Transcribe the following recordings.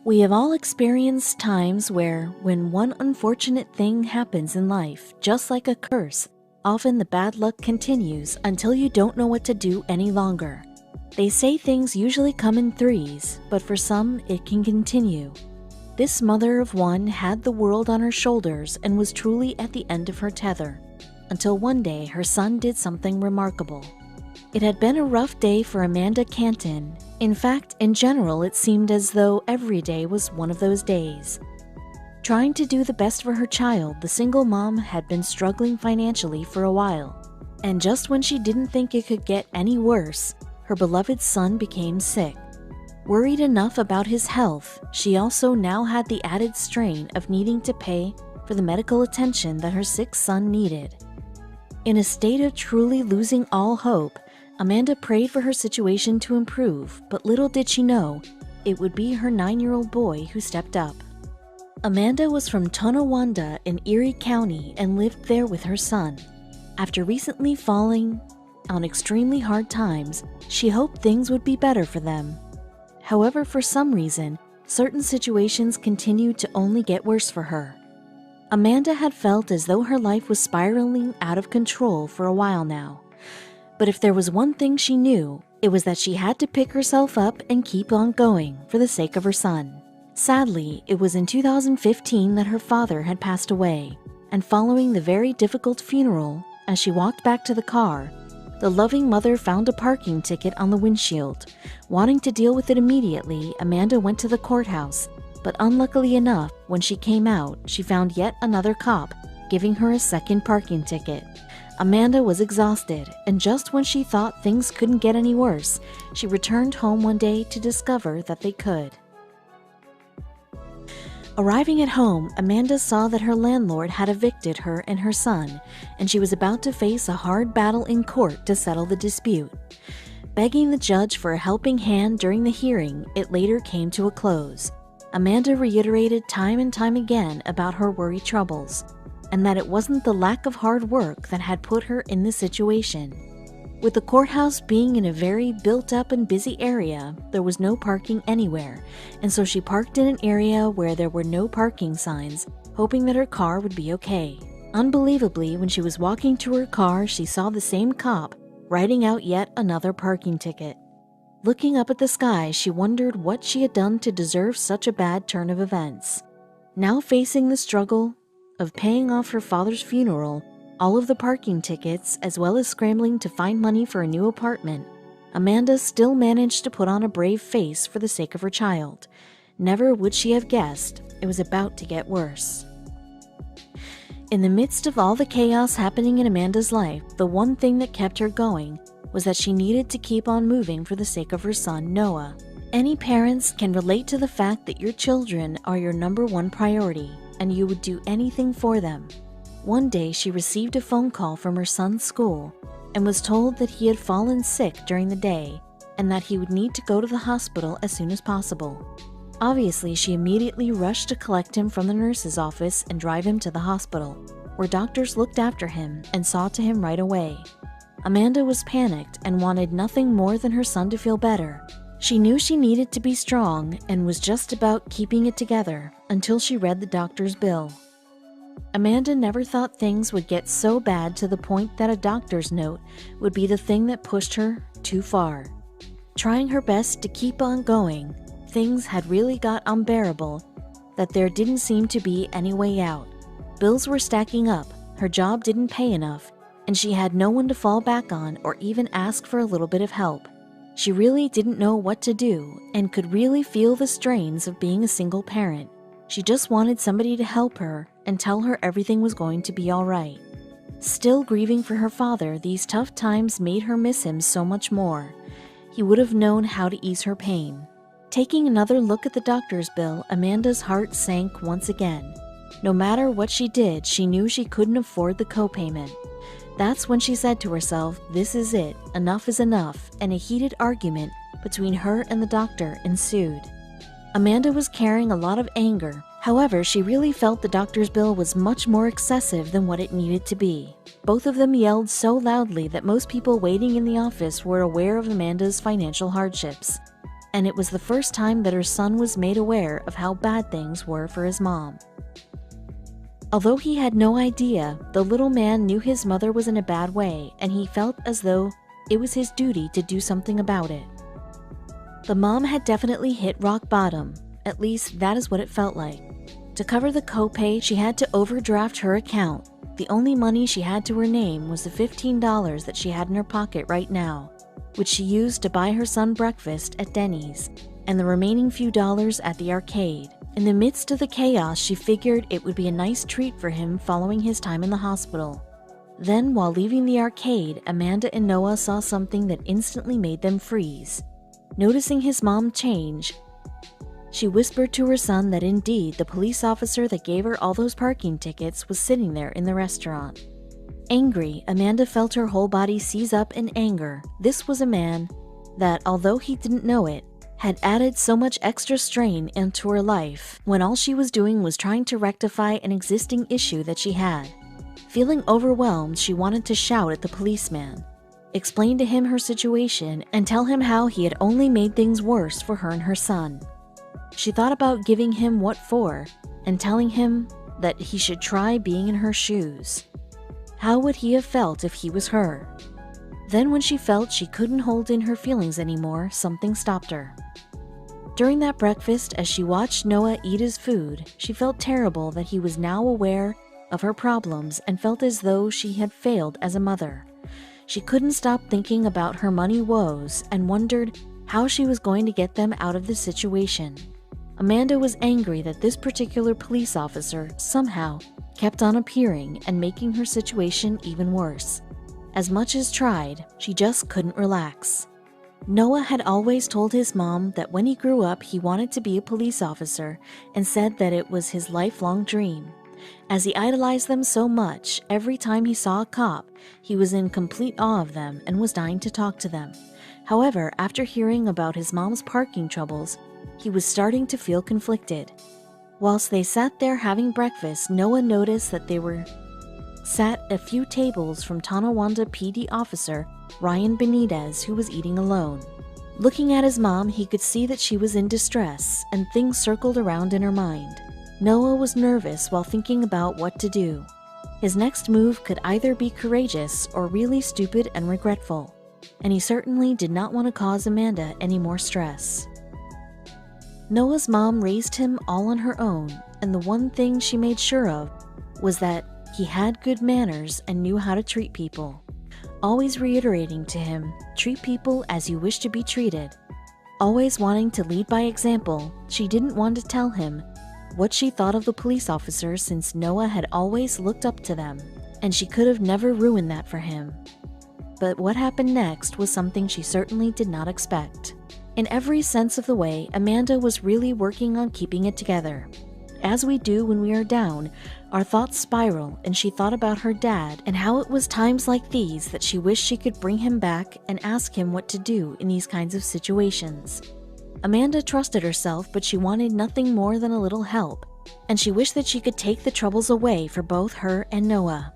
We have all experienced times where, when one unfortunate thing happens in life, just like a curse, often the bad luck continues until you don't know what to do any longer. They say things usually come in threes, but for some, it can continue. This mother of one had the world on her shoulders and was truly at the end of her tether, until one day her son did something remarkable. It had been a rough day for Amanda Canton. In fact, in general, it seemed as though every day was one of those days. Trying to do the best for her child, the single mom had been struggling financially for a while. And just when she didn't think it could get any worse, her beloved son became sick. Worried enough about his health, she also now had the added strain of needing to pay for the medical attention that her sick son needed. In a state of truly losing all hope, Amanda prayed for her situation to improve, but little did she know, it would be her 9-year-old boy who stepped up. Amanda was from Tonawanda in Erie County and lived there with her son. After recently falling on extremely hard times, she hoped things would be better for them. However, for some reason, certain situations continued to only get worse for her. Amanda had felt as though her life was spiraling out of control for a while now. But if there was one thing she knew, it was that she had to pick herself up and keep on going for the sake of her son. Sadly, it was in 2015 that her father had passed away, and following the very difficult funeral, as she walked back to the car, the loving mother found a parking ticket on the windshield. Wanting to deal with it immediately, Amanda went to the courthouse, but unluckily enough, when she came out, she found yet another cop giving her a second parking ticket. Amanda was exhausted, and just when she thought things couldn't get any worse, she returned home one day to discover that they could. Arriving at home, Amanda saw that her landlord had evicted her and her son, and she was about to face a hard battle in court to settle the dispute. Begging the judge for a helping hand during the hearing, it later came to a close. Amanda reiterated time and time again about her worry troubles, and that it wasn't the lack of hard work that had put her in this situation. With the courthouse being in a very built-up and busy area, there was no parking anywhere, and so she parked in an area where there were no parking signs, hoping that her car would be okay. Unbelievably, when she was walking to her car, she saw the same cop writing out yet another parking ticket. Looking up at the sky, she wondered what she had done to deserve such a bad turn of events. Now facing the struggle of paying off her father's funeral, all of the parking tickets, as well as scrambling to find money for a new apartment, Amanda still managed to put on a brave face for the sake of her child. Never would she have guessed it was about to get worse. In the midst of all the chaos happening in Amanda's life, the one thing that kept her going was that she needed to keep on moving for the sake of her son, Noah. Any parents can relate to the fact that your children are your number one priority, and you would do anything for them. One day, she received a phone call from her son's school and was told that he had fallen sick during the day and that he would need to go to the hospital as soon as possible. Obviously, she immediately rushed to collect him from the nurse's office and drive him to the hospital, where doctors looked after him and saw to him right away. Amanda was panicked and wanted nothing more than her son to feel better. She knew she needed to be strong and was just about keeping it together until she read the doctor's bill. Amanda never thought things would get so bad to the point that a doctor's note would be the thing that pushed her too far. Trying her best to keep on going, things had really got unbearable that there didn't seem to be any way out. Bills were stacking up, her job didn't pay enough, and she had no one to fall back on or even ask for a little bit of help. She really didn't know what to do and could really feel the strains of being a single parent. She just wanted somebody to help her and tell her everything was going to be all right. Still grieving for her father, these tough times made her miss him so much more. He would have known how to ease her pain. Taking another look at the doctor's bill, Amanda's heart sank once again. No matter what she did, she knew she couldn't afford the copayment. That's when she said to herself, "This is it, enough is enough," and a heated argument between her and the doctor ensued. Amanda was carrying a lot of anger. However, she really felt the doctor's bill was much more excessive than what it needed to be. Both of them yelled so loudly that most people waiting in the office were aware of Amanda's financial hardships. and it was the first time that her son was made aware of how bad things were for his mom. Although he had no idea, the little man knew his mother was in a bad way, and he felt as though it was his duty to do something about it. The mom had definitely hit rock bottom, at least that is what it felt like. To cover the copay, she had to overdraft her account. The only money she had to her name was the $15 that she had in her pocket right now, which she used to buy her son breakfast at Denny's, and the remaining few dollars at the arcade. In the midst of the chaos, she figured it would be a nice treat for him following his time in the hospital. Then, while leaving the arcade, Amanda and Noah saw something that instantly made them freeze. Noticing his mom change, she whispered to her son that indeed the police officer that gave her all those parking tickets was sitting there in the restaurant. Angry, Amanda felt her whole body seize up in anger. This was a man that, although he didn't know it, had added so much extra strain into her life when all she was doing was trying to rectify an existing issue that she had. Feeling overwhelmed, she wanted to shout at the policeman, explain to him her situation, and tell him how he had only made things worse for her and her son. She thought about giving him what for and telling him that he should try being in her shoes. How would he have felt if he was her? Then when she felt she couldn't hold in her feelings anymore, something stopped her. During that breakfast, as she watched Noah eat his food, she felt terrible that he was now aware of her problems and felt as though she had failed as a mother. She couldn't stop thinking about her money woes and wondered how she was going to get them out of the situation. Amanda was angry that this particular police officer somehow kept on appearing and making her situation even worse. As much as tried, she just couldn't relax. Noah had always told his mom that when he grew up he wanted to be a police officer and said that it was his lifelong dream. As he idolized them so much, every time he saw a cop, he was in complete awe of them and was dying to talk to them. However, after hearing about his mom's parking troubles, he was starting to feel conflicted. Whilst they sat there having breakfast, Noah noticed that they were sat a few tables from Tonawanda PD officer Ryan Benitez, who was eating alone. Looking at his mom, he could see that she was in distress, and things circled around in her mind. Noah was nervous while thinking about what to do. His next move could either be courageous or really stupid and regretful, and he certainly did not want to cause Amanda any more stress. Noah's mom raised him all on her own, and the one thing she made sure of was that he had good manners and knew how to treat people, always reiterating to him, "Treat people as you wish to be treated." Always wanting to lead by example, she didn't want to tell him what she thought of the police officers since Noah had always looked up to them, and she could have never ruined that for him. But what happened next was something she certainly did not expect. In every sense of the way, Amanda was really working on keeping it together. As we do when we are down, our thoughts spiral, and she thought about her dad and how it was times like these that she wished she could bring him back and ask him what to do in these kinds of situations. Amanda trusted herself, but she wanted nothing more than a little help, and she wished that she could take the troubles away for both her and Noah.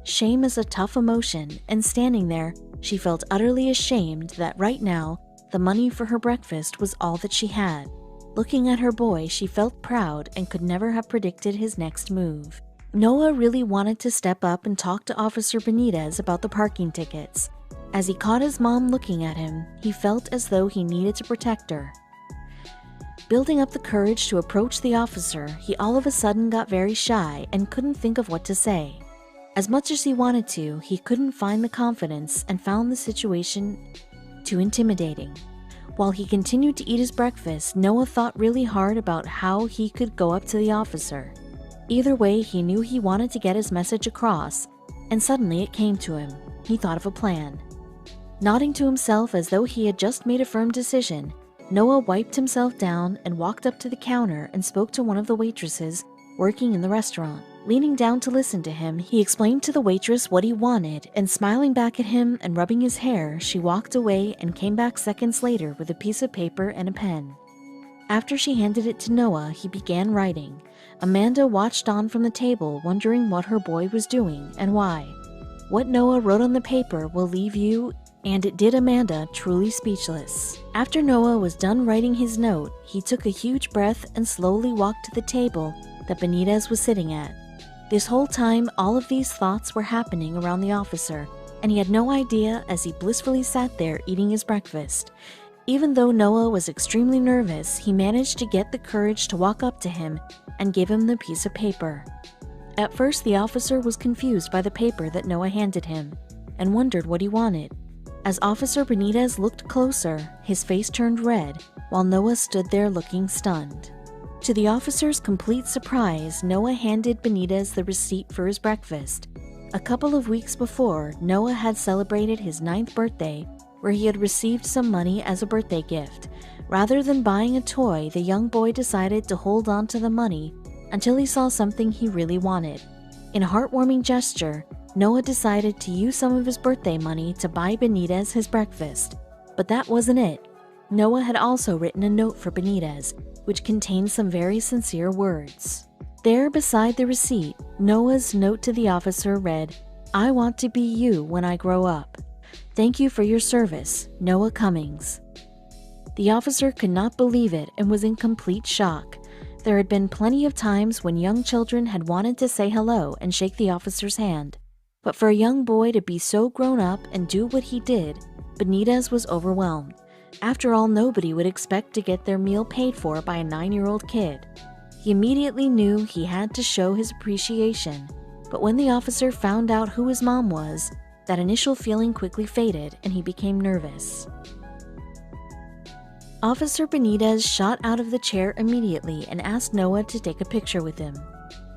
Shame is a tough emotion, and standing there, she felt utterly ashamed that right now, the money for her breakfast was all that she had. Looking at her boy, she felt proud and could never have predicted his next move. Noah really wanted to step up and talk to Officer Benitez about the parking tickets. As he caught his mom looking at him, he felt as though he needed to protect her. Building up the courage to approach the officer, he all of a sudden got very shy and couldn't think of what to say. As much as he wanted to, he couldn't find the confidence and found the situation too intimidating. While he continued to eat his breakfast, Noah thought really hard about how he could go up to the officer. Either way, he knew he wanted to get his message across, and suddenly it came to him. He thought of a plan. Nodding to himself as though he had just made a firm decision, Noah wiped himself down and walked up to the counter and spoke to one of the waitresses working in the restaurant. Leaning down to listen to him, he explained to the waitress what he wanted, and smiling back at him and rubbing his hair, she walked away and came back seconds later with a piece of paper and a pen. After she handed it to Noah, he began writing. Amanda watched on from the table, wondering what her boy was doing and why. What Noah wrote on the paper will leave you And it did Amanda truly speechless. After Noah was done writing his note, he took a huge breath and slowly walked to the table that Benitez was sitting at. This whole time, all of these thoughts were happening around the officer, and he had no idea as he blissfully sat there eating his breakfast. Even though Noah was extremely nervous, he managed to get the courage to walk up to him and give him the piece of paper. At first, the officer was confused by the paper that Noah handed him and wondered what he wanted. As Officer Benitez looked closer, his face turned red, while Noah stood there looking stunned. To the officer's complete surprise, Noah handed Benitez the receipt for his breakfast. A couple of weeks before, Noah had celebrated his 9th birthday, where he had received some money as a birthday gift. Rather than buying a toy, the young boy decided to hold on to the money until he saw something he really wanted. In a heartwarming gesture, Noah decided to use some of his birthday money to buy Benitez his breakfast. But that wasn't it. Noah had also written a note for Benitez, which contained some very sincere words. There beside the receipt, Noah's note to the officer read, "I want to be you when I grow up. Thank you for your service, Noah Cummings." The officer could not believe it and was in complete shock. There had been plenty of times when young children had wanted to say hello and shake the officer's hand. But for a young boy to be so grown up and do what he did, Benitez was overwhelmed. After all, nobody would expect to get their meal paid for by a 9-year-old kid. He immediately knew he had to show his appreciation, but when the officer found out who his mom was, that initial feeling quickly faded and he became nervous. Officer Benitez shot out of the chair immediately and asked Noah to take a picture with him.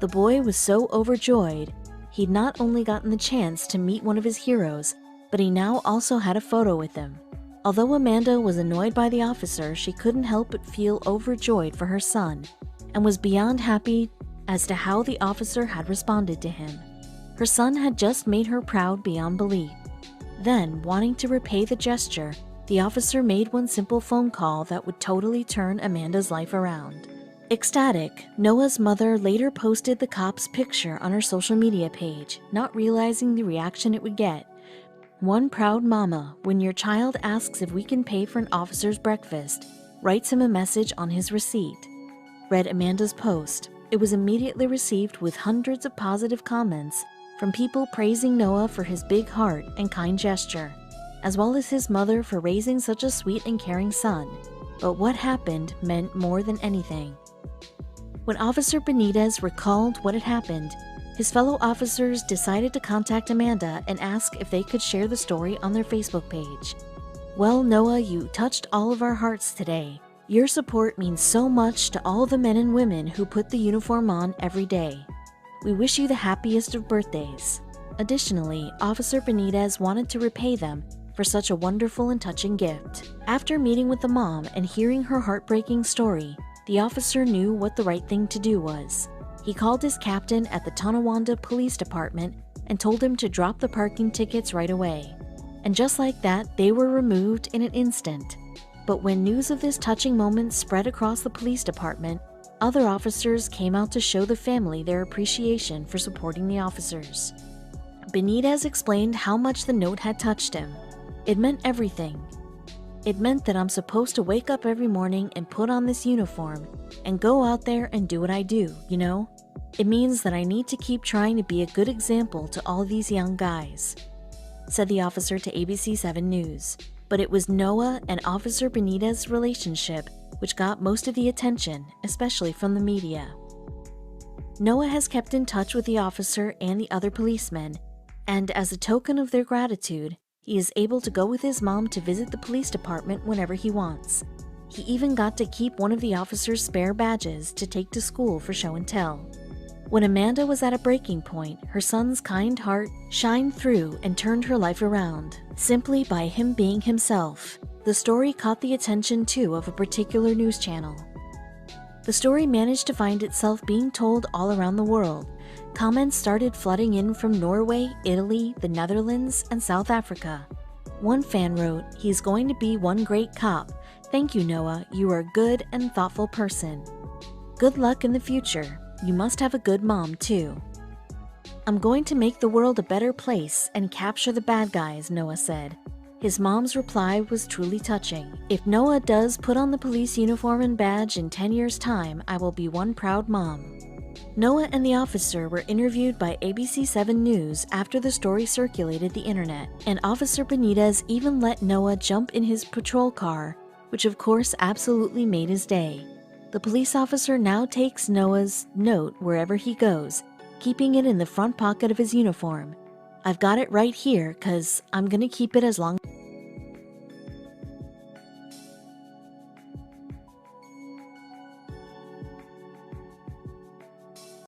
The boy was so overjoyed. He'd not only gotten the chance to meet one of his heroes, but he now also had a photo with him. Although Amanda was annoyed by the officer, she couldn't help but feel overjoyed for her son, and was beyond happy as to how the officer had responded to him. Her son had just made her proud beyond belief. Then, wanting to repay the gesture, the officer made one simple phone call that would totally turn Amanda's life around. Ecstatic, Noah's mother later posted the cop's picture on her social media page, not realizing the reaction it would get. "One proud mama, when your child asks if we can pay for an officer's breakfast, writes him a message on his receipt," read Amanda's post. It was immediately received with hundreds of positive comments from people praising Noah for his big heart and kind gesture, as well as his mother for raising such a sweet and caring son. But what happened meant more than anything. When Officer Benitez recalled what had happened, his fellow officers decided to contact Amanda and ask if they could share the story on their Facebook page. "Well, Noah, you touched all of our hearts today. Your support means so much to all the men and women who put the uniform on every day. We wish you the happiest of birthdays." Additionally, Officer Benitez wanted to repay them for such a wonderful and touching gift. After meeting with the mom and hearing her heartbreaking story, the officer knew what the right thing to do was. He called his captain at the Tonawanda Police Department and told him to drop the parking tickets right away. And just like that, they were removed in an instant. But when news of this touching moment spread across the police department, other officers came out to show the family their appreciation for supporting the officers. Benitez explained how much the note had touched him. "It meant everything. It meant that I'm supposed to wake up every morning and put on this uniform and go out there and do what I do, you know? It means that I need to keep trying to be a good example to all these young guys," said the officer to ABC 7 News. But it was Noah and Officer Benitez's relationship which got most of the attention, especially from the media. Noah has kept in touch with the officer and the other policemen, and as a token of their gratitude, he is able to go with his mom to visit the police department whenever he wants. He even got to keep one of the officer's spare badges to take to school for show and tell. When Amanda was at a breaking point, her son's kind heart shined through and turned her life around, simply by him being himself. The story caught the attention too of a particular news channel. The story managed to find itself being told all around the world. Comments started flooding in from Norway, Italy, the Netherlands, and South Africa. One fan wrote, "He's going to be one great cop. Thank you, Noah. You are a good and thoughtful person. Good luck in the future. You must have a good mom, too." "I'm going to make the world a better place and capture the bad guys," Noah said. His mom's reply was truly touching. "If Noah does put on the police uniform and badge in 10 years' time, I will be one proud mom." Noah and the officer were interviewed by ABC7 News after the story circulated the internet, and Officer Benitez even let Noah jump in his patrol car, which of course absolutely made his day. The police officer now takes Noah's note wherever he goes, keeping it in the front pocket of his uniform. "I've got it right here, 'cause I'm gonna keep it as long